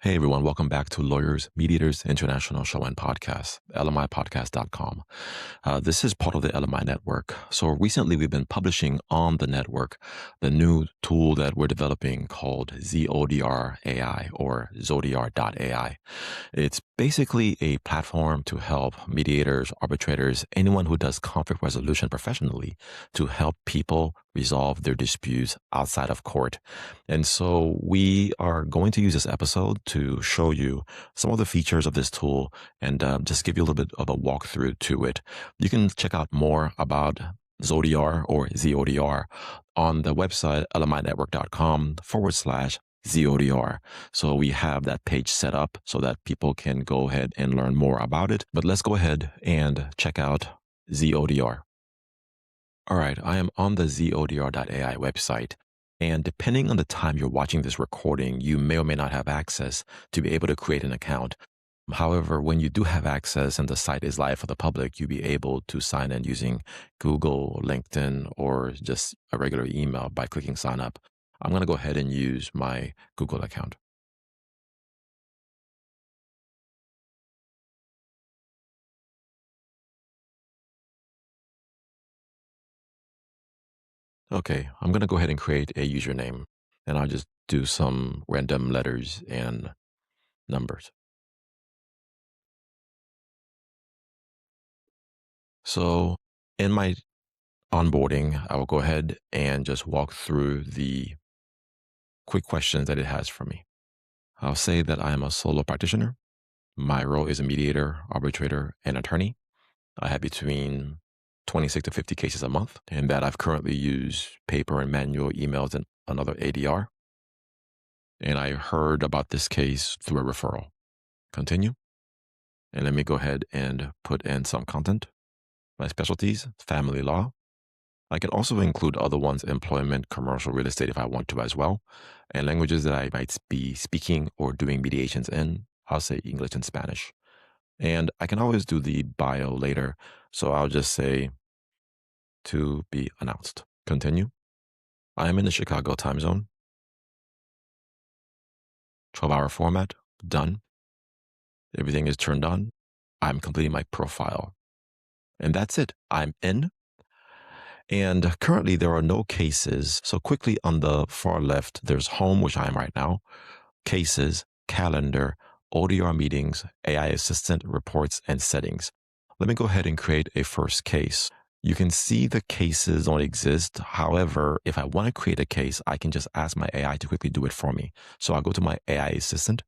Hey everyone, welcome back to Lawyers, Mediators International Show and Podcast, LMIpodcast.com. This is part of the LMI network. So recently we've been publishing on the network the new tool that we're developing called ZODR AI or ZODR AI. It's basically a platform to help mediators, arbitrators, anyone who does conflict resolution professionally to help people resolve their disputes outside of court. And so we are going to use this episode to show you some of the features of this tool and just give you a little bit of a walkthrough to it. You can check out more about ZODR or ZODR on the website lminetwork.com/ZODR. So we have that page set up so that people can go ahead and learn more about it. But let's go ahead and check out ZODR. All right, I am on the ZODR.ai website. And depending on the time you're watching this recording, you may or may not have access to be able to create an account. However, when you do have access and the site is live for the public, you'll be able to sign in using Google, LinkedIn, or just a regular email by clicking sign up. I'm going to go ahead and use my Google account. Okay, I'm going to go ahead and create a username, and I'll just do some random letters and numbers. So in my onboarding, I will go ahead and just walk through the quick questions that it has for me. I'll say that I am a solo practitioner. My role is a mediator, arbitrator, and attorney. I have between 26 to 50 cases a month, and that I've currently used paper and manual emails and another ADR. And I heard about this case through a referral. Continue. And let me go ahead and put in some content. My specialties, family law. I can also include other ones, employment, commercial, real estate, if I want to as well. And languages that I might be speaking or doing mediations in, I'll say English and Spanish. And I can always do the bio later. So I'll just say to be announced. Continue. I am in the Chicago time zone. 12-hour format, done. Everything is turned on. I'm completing my profile. And that's it. I'm in. And currently there are no cases. So quickly on the far left, there's home, which I am right now, cases, calendar, ODR meetings, AI assistant, reports, and settings. Let me go ahead and create a first case. You can see the cases don't exist. However, if I want to create a case, I can just ask my AI to quickly do it for me. So I'll go to my AI assistant.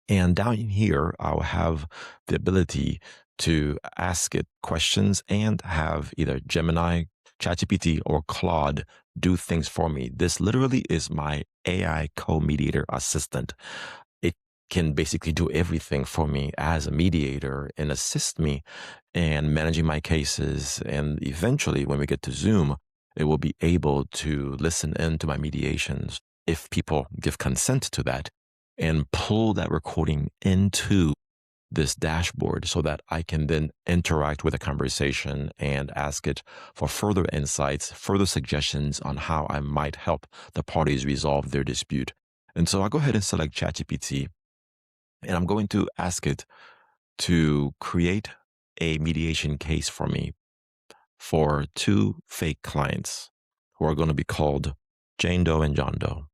And down here, I'll have the ability to ask it questions and have either Gemini, ChatGPT, or Claude do things for me. This literally is my AI co-mediator assistant. It can basically do everything for me as a mediator and assist me in managing my cases. And eventually, when we get to Zoom, it will be able to listen in to my mediations if people give consent to that and pull that recording into this dashboard so that I can then interact with the conversation and ask it for further insights, further suggestions on how I might help the parties resolve their dispute. And so I'll go ahead and select ChatGPT, and I'm going to ask it to create a mediation case for me for two fake clients who are going to be called Jane Doe and John Doe.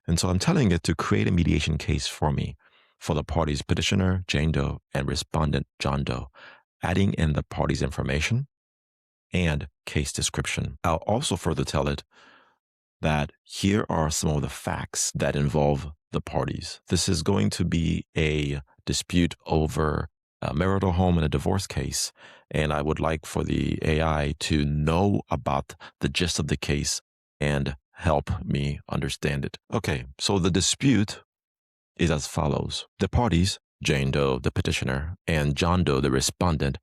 And so I'm telling it to create a mediation case for me for the parties petitioner, Jane Doe, and respondent, John Doe, adding in the parties' information and case description. I'll also further tell it that here are some of the facts that involve the parties. This is going to be a dispute over a marital home in a divorce case, and I would like for the AI to know about the gist of the case and help me understand it. Okay, so the dispute is as follows. The parties, Jane Doe, the petitioner, and John Doe, the respondent,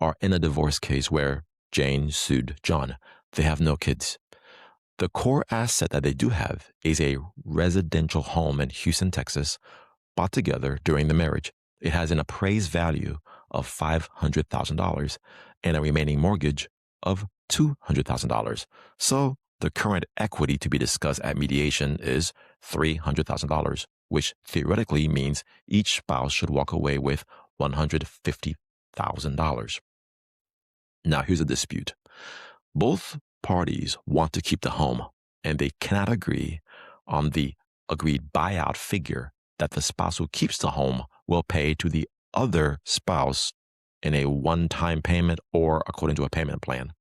are in a divorce case where Jane sued John. They have no kids. The core asset that they do have is a residential home in Houston, Texas, bought together during the marriage. It has an appraised value of $500,000 and a remaining mortgage of $200,000. So the current equity to be discussed at mediation is $300,000, which theoretically means each spouse should walk away with $150,000. Now, here's a dispute. Both parties want to keep the home, and they cannot agree on the agreed buyout figure that the spouse who keeps the home will pay to the other spouse in a one-time payment or according to a payment plan.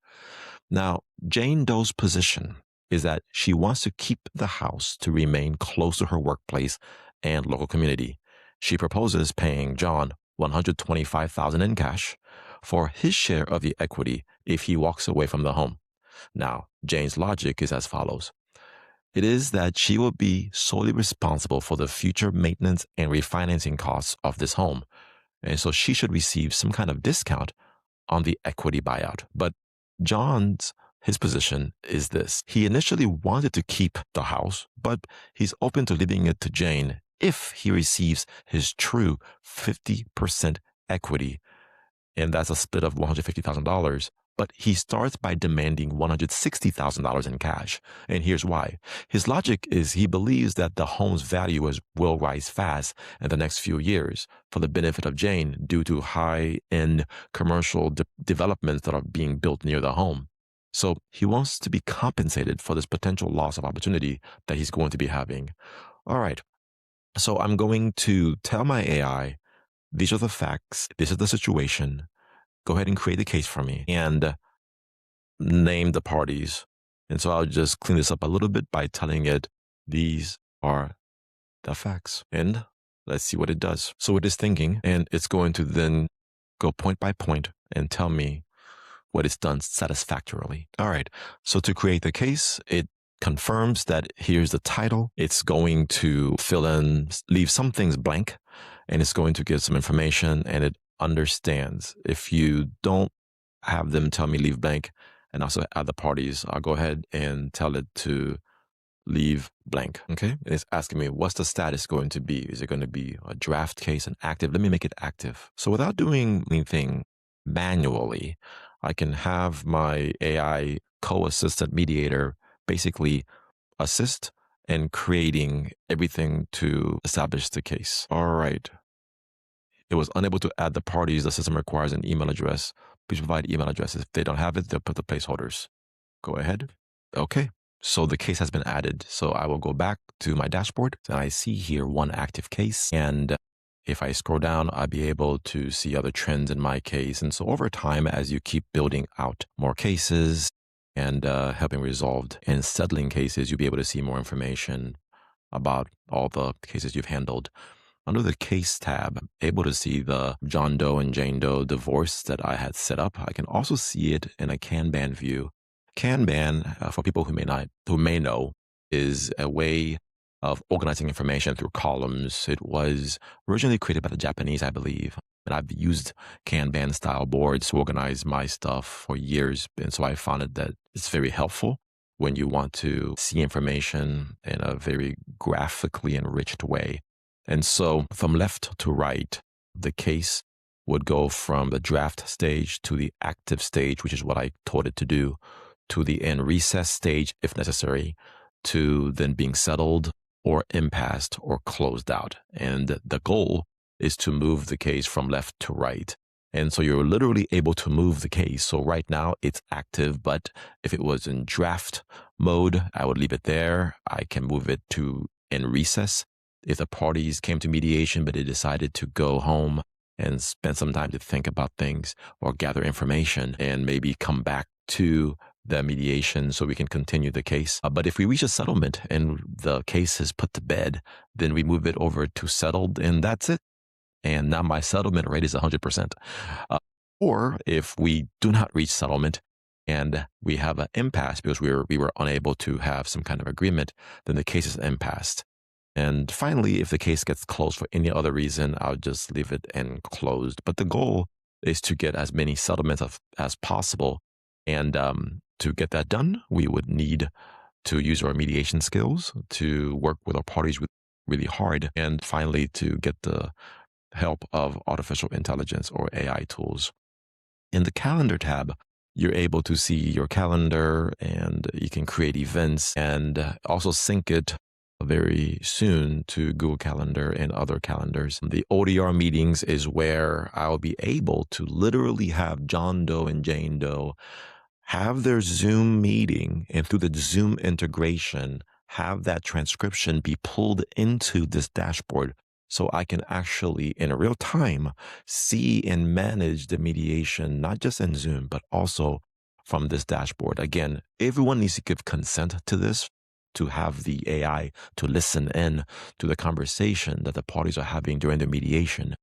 Now, Jane Doe's position is that she wants to keep the house to remain close to her workplace and local community. She proposes paying John $125,000 in cash for his share of the equity if he walks away from the home. Now, Jane's logic is as follows. It is that she will be solely responsible for the future maintenance and refinancing costs of this home, and so she should receive some kind of discount on the equity buyout. But his position is this. He initially wanted to keep the house, but he's open to leaving it to Jane if he receives his true 50% equity, and that's a split of $150,000. But he starts by demanding $160,000 in cash. And here's why. His logic is he believes that the home's value will rise fast in the next few years for the benefit of Jane due to high-end commercial developments that are being built near the home. So he wants to be compensated for this potential loss of opportunity that he's going to be having. All right. So I'm going to tell my AI, these are the facts, this is the situation. Go ahead and create the case for me and name the parties. And so I'll just clean this up a little bit by telling it, these are the facts. And let's see what it does. So it is thinking, and it's going to then go point by point and tell me what it's done satisfactorily. All right. So to create the case, it confirms that here's the title. It's going to leave some things blank, and it's going to give some information, and it understands. If you don't have them tell me leave blank and also add the parties, I'll go ahead and tell it to leave blank. Okay. And it's asking me, what's the status going to be? Is it going to be a draft case, an active? Let me make it active. So without doing anything manually, I can have my AI co-assistant mediator basically assist in creating everything to establish the case. All right. It was unable to add the parties. The system requires an email address. Please provide email addresses. If they don't have it, they'll put the placeholders. Go ahead. Okay. So the case has been added. So I will go back to my dashboard and I see here one active case. And if I scroll down, I'll be able to see other trends in my case. And so over time, as you keep building out more cases and helping resolved and settling cases, you'll be able to see more information about all the cases you've handled. Under the Case tab, I'm able to see the John Doe and Jane Doe divorce that I had set up. I can also see it in a Kanban view. Kanban, for people who may know, is a way of organizing information through columns. It was originally created by the Japanese, I believe. And I've used Kanban style boards to organize my stuff for years. And so I found that it's very helpful when you want to see information in a very graphically enriched way. And so from left to right, the case would go from the draft stage to the active stage, which is what I taught it to do, to the in recess stage, if necessary, to then being settled or impassed or closed out. And the goal is to move the case from left to right. And so you're literally able to move the case. So right now it's active, but if it was in draft mode, I would leave it there. I can move it to in recess. If the parties came to mediation, but they decided to go home and spend some time to think about things or gather information and maybe come back to the mediation so we can continue the case. But if we reach a settlement and the case is put to bed, then we move it over to settled and that's it. And now my settlement rate is 100%. Or if we do not reach settlement and we have an impasse because we were unable to have some kind of agreement, then the case is impassed. And finally, if the case gets closed for any other reason, I'll just leave it closed. But the goal is to get as many settlements as possible. And to get that done, we would need to use our mediation skills to work with our parties really hard. And finally, to get the help of artificial intelligence or AI tools. In the calendar tab, you're able to see your calendar and you can create events and also sync it very soon to Google Calendar and other calendars. The ODR meetings is where I'll be able to literally have John Doe and Jane Doe have their Zoom meeting, and through the Zoom integration, have that transcription be pulled into this dashboard so I can actually, in real time, see and manage the mediation, not just in Zoom, but also from this dashboard. Again, everyone needs to give consent to this, to have the AI to listen in to the conversation that the parties are having during the mediation.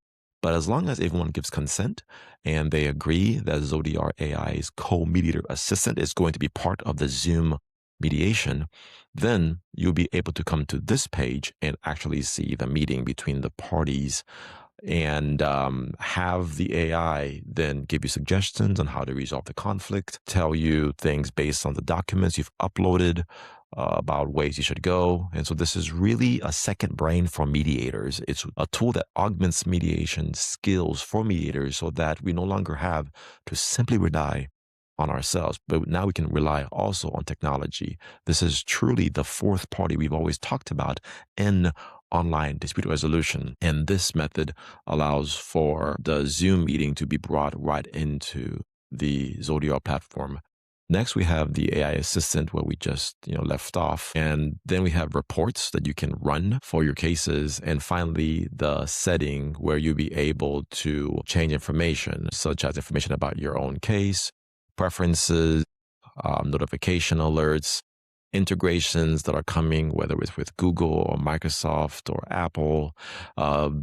But as long as everyone gives consent and they agree that ZODR AI's co-mediator assistant is going to be part of the Zoom mediation, then you'll be able to come to this page and actually see the meeting between the parties and have the AI then give you suggestions on how to resolve the conflict, tell you things based on the documents you've uploaded, about ways you should go. And so this is really a second brain for mediators. It's a tool that augments mediation skills for mediators so that we no longer have to simply rely on ourselves, but now we can rely also on technology. This is truly the fourth party we've always talked about in online dispute resolution. And this method allows for the Zoom meeting to be brought right into the ZODR platform. Next, we have the AI assistant where we just left off. And then we have reports that you can run for your cases. And finally, the setting where you'll be able to change information, such as information about your own case, preferences, notification alerts, integrations that are coming, whether it's with Google or Microsoft or Apple,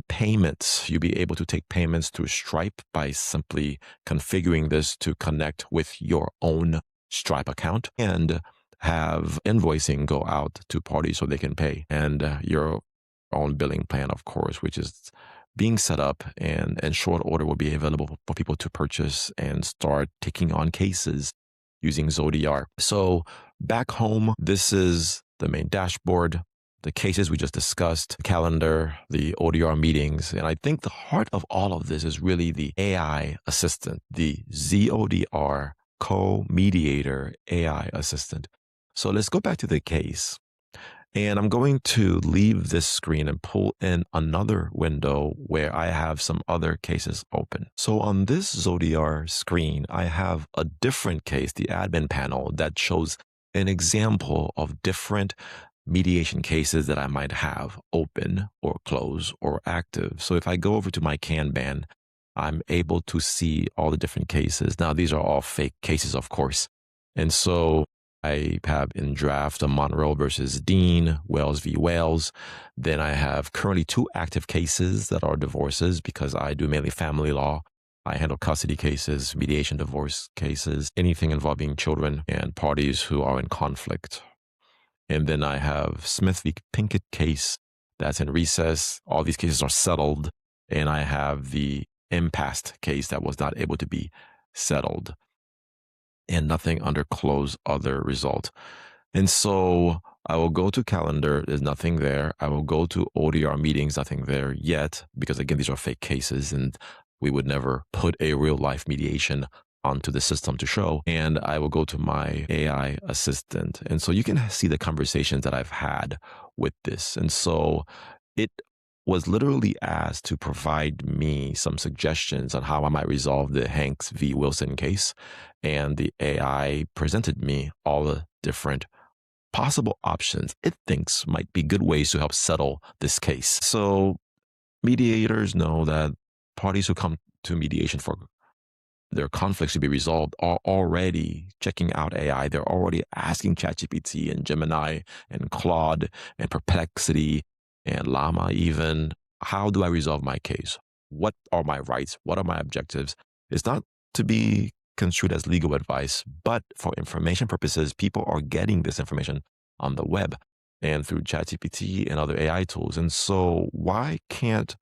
payments. You'll be able to take payments through Stripe by simply configuring this to connect with your own Stripe account and have invoicing go out to parties so they can pay. And your own billing plan, of course, which is being set up and in short order will be available for people to purchase and start taking on cases using ZODR. So back home, this is the main dashboard, the cases we just discussed, calendar, the ODR meetings. And I think the heart of all of this is really the AI assistant, the ZODR co-mediator AI assistant. So let's go back to the case. And I'm going to leave this screen and pull in another window where I have some other cases open. So on this ZODR screen, I have a different case, the admin panel, that shows an example of different mediation cases that I might have open or close or active. So if I go over to my Kanban, I'm able to see all the different cases. Now, these are all fake cases, of course. And so I have in draft a Monroe versus Dean, Wells v. Wells. Then I have currently 2 active cases that are divorces because I do mainly family law. I handle custody cases, mediation, divorce cases, anything involving children and parties who are in conflict. And then I have Smith v. Pinkett case that's in recess. All these cases are settled. And I have the impasse case that was not able to be settled. And nothing under close other result. And so I will go to calendar, there's nothing there. I will go to ODR meetings, nothing there yet, because again, these are fake cases and we would never put a real life mediation onto the system to show. And I will go to my AI assistant. And so you can see the conversations that I've had with this. And so it was literally asked to provide me some suggestions on how I might resolve the Hanks v. Wilson case. And the AI presented me all the different possible options it thinks might be good ways to help settle this case. So mediators know that parties who come to mediation for their conflicts to be resolved are already checking out AI. They're already asking ChatGPT and Gemini and Claude and Perplexity and Llama even, how do I resolve my case? What are my rights? What are my objectives? It's not to be construed as legal advice, but for information purposes, people are getting this information on the web and through ChatGPT and other AI tools. And so why can't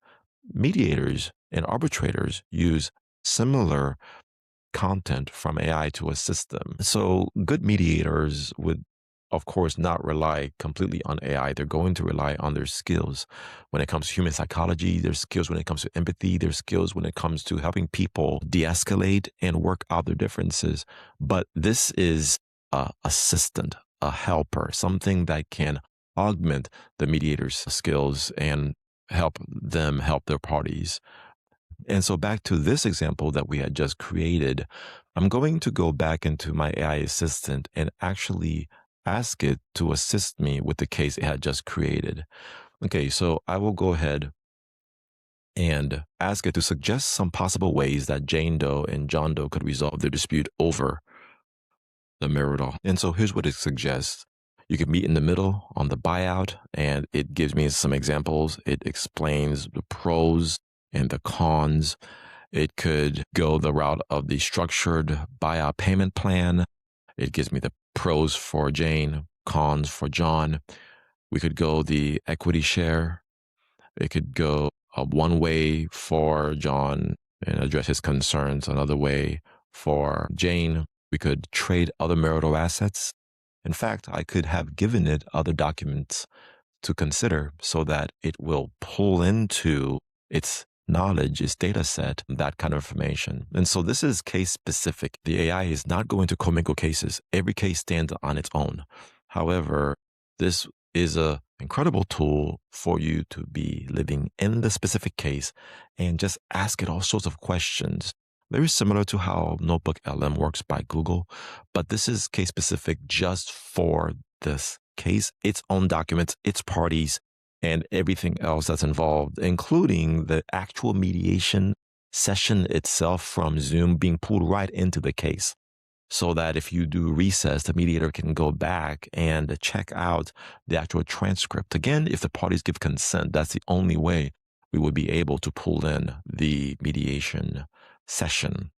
mediators and arbitrators use similar content from AI to assist them? So good mediators would of course, not rely completely on AI. They're going to rely on their skills when it comes to human psychology, their skills when it comes to empathy, their skills when it comes to helping people de-escalate and work out their differences. But this is a assistant, a helper, something that can augment the mediator's skills and help them help their parties. And so back to this example that we had just created, I'm going to go back into my AI assistant and actually ask it to assist me with the case it had just created. Okay, so I will go ahead and ask it to suggest some possible ways that Jane Doe and John Doe could resolve their dispute over the marital. And so here's what it suggests. You could meet in the middle on the buyout, and it gives me some examples. It explains the pros and the cons. It could go the route of the structured buyout payment plan. It gives me the pros for Jane, cons for John. We could go the equity share. It could go one way for John and address his concerns, another way for Jane. We could trade other marital assets. In fact, I could have given it other documents to consider so that it will pull into its knowledge, its data set, that kind of information. And so this is case specific. The AI is not going to commingle cases. Every case stands on its own. However, this is an incredible tool for you to be living in the specific case and just ask it all sorts of questions. Very similar to how Notebook LM works by Google, but this is case specific just for this case, its own documents, its parties, and everything else that's involved, including the actual mediation session itself from Zoom being pulled right into the case. So that if you do recess, the mediator can go back and check out the actual transcript. Again, if the parties give consent, that's the only way we would be able to pull in the mediation session.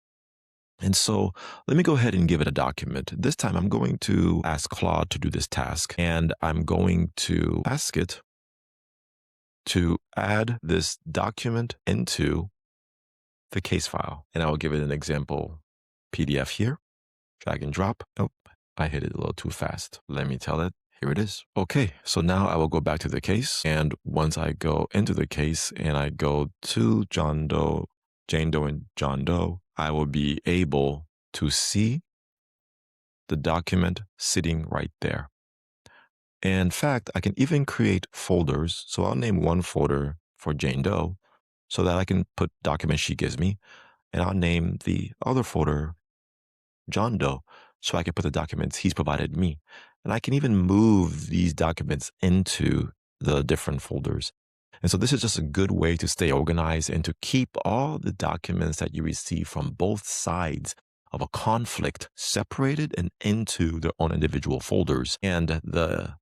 And so let me go ahead and give it a document. This time I'm going to ask Claude to do this task, and I'm going to ask it to add this document into the case file. And I will give it an example PDF here. Drag and drop. Oh, I hit it a little too fast. Let me tell it. Here it is. Okay, so now I will go back to the case. And once I go into the case and I go to Jane Doe and John Doe, I will be able to see the document sitting right there. In fact, I can even create folders. So I'll name one folder for Jane Doe so that I can put documents she gives me. And I'll name the other folder John Doe so I can put the documents he's provided me. And I can even move these documents into the different folders. And so this is just a good way to stay organized and to keep all the documents that you receive from both sides of a conflict separated and into their own individual folders. And the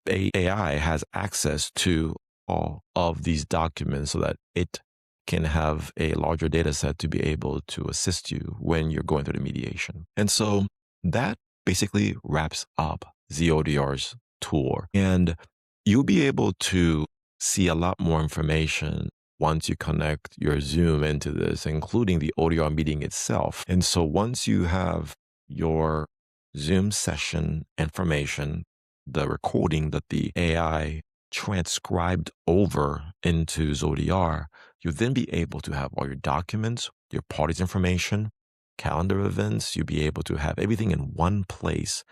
AI has access to all of these documents so that it can have a larger data set to be able to assist you when you're going through the mediation. And so that basically wraps up ZODR's tour. And you'll be able to see a lot more information once you connect your Zoom into this, including the ODR meeting itself. And so once you have your Zoom session information, the recording that the AI transcribed over into ZODR, you'll then be able to have all your documents, your parties information, calendar events. You'll be able to have everything in one place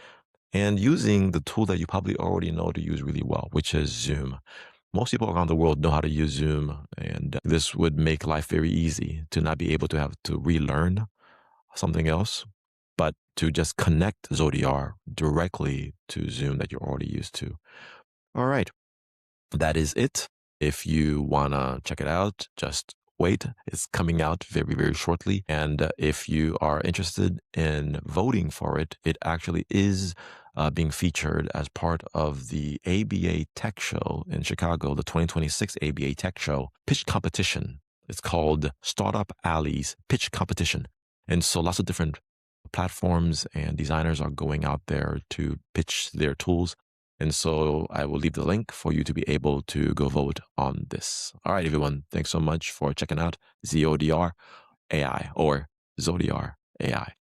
and using the tool that you probably already know to use really well, which is Zoom. Most people around the world know how to use Zoom, and this would make life very easy to not be able to have to relearn something else, but to just connect ZODR directly to Zoom that you're already used to. All right. That is it. If you want to check it out, just wait. It's coming out very, very shortly. And if you are interested in voting for it, it actually is being featured as part of the ABA Tech Show in Chicago, the 2026 ABA Tech Show pitch competition. It's called Startup Alley's Pitch Competition. And so lots of different platforms and designers are going out there to pitch their tools. And so I will leave the link for you to be able to go vote on this. All right, everyone. Thanks so much for checking out ZODR AI or ZODR AI.